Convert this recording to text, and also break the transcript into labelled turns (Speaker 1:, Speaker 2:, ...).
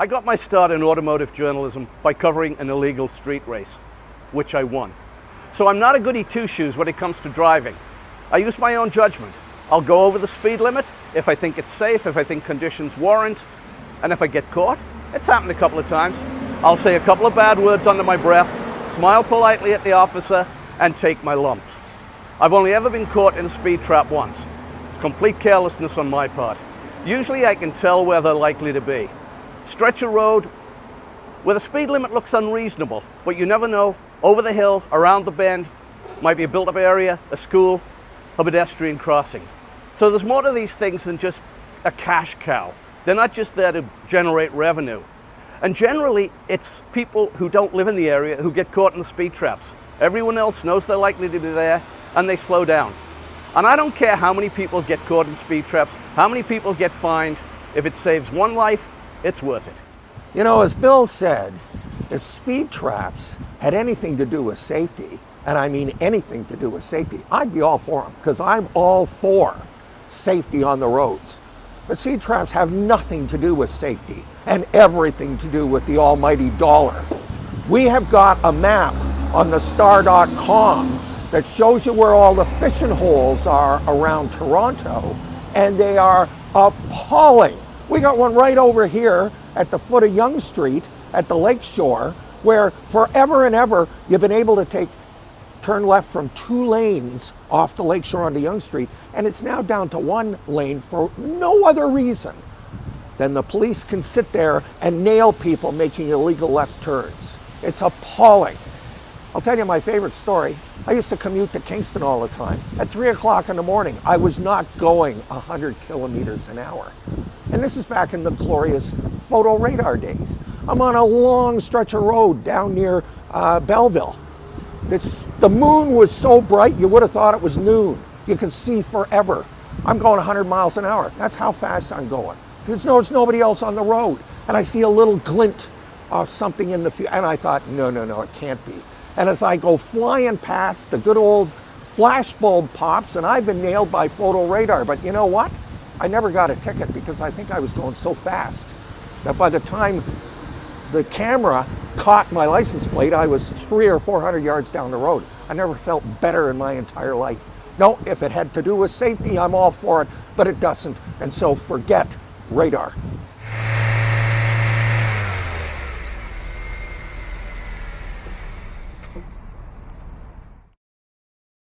Speaker 1: I got my start in automotive journalism by covering an illegal street race, which I won. So I'm not a goody two-shoes when it comes to driving. I use my own judgment. I'll go over the speed limit if I think it's safe, if I think conditions warrant, and if I get caught, it's happened a couple of times, I'll say a couple of bad words under my breath, smile politely at the officer, and take my lumps. I've only ever been caught in a speed trap once. It's complete carelessness on my part. Usually I can tell where they're likely to be. Stretch a road where the speed limit looks unreasonable, but you never know. Over the hill, around the bend, might be a built-up area, a school, a pedestrian crossing. So there's more to these things than just a cash cow. They're not just there to generate revenue. And generally, it's people who don't live in the area who get caught in the speed traps. Everyone else knows they're likely to be there, and they slow down. And I don't care how many people get caught in speed traps, how many people get fined. If it saves one life, it's worth it.
Speaker 2: You know, as Bill said, if speed traps had anything to do with safety, and I mean anything to do with safety, I'd be all for them, because I'm all for safety on the roads. But speed traps have nothing to do with safety and everything to do with the almighty dollar. We have got a map on the star.com that shows you where all the fishing holes are around Toronto, and they are appalling. We got one right over here at the foot of Yonge Street at the lakeshore, where forever and ever you've been able to turn left from 2 lanes off the lakeshore onto Yonge Street, and it's now down to 1 lane for no other reason than the police can sit there and nail people making illegal left turns. It's appalling. I'll tell you my favorite story. I used to commute to Kingston all the time. At 3 o'clock in the morning, I was not going 100 kilometers an hour. And this is back in the glorious photo radar days. I'm on a long stretch of road down near Belleville. The moon was so bright, you would have thought it was noon. You could see forever. I'm going 100 miles an hour. That's how fast I'm going. There's nobody else on the road. And I see a little glint of something in the future. And I thought, no, it can't be. And as I go flying past, the good old flashbulb pops, and I've been nailed by photo radar. But you know what? I never got a ticket because I think I was going so fast that by the time the camera caught my license plate, I was 300 or 400 yards down the road. I never felt better in my entire life. No, if it had to do with safety, I'm all for it, but it doesn't. And so forget radar.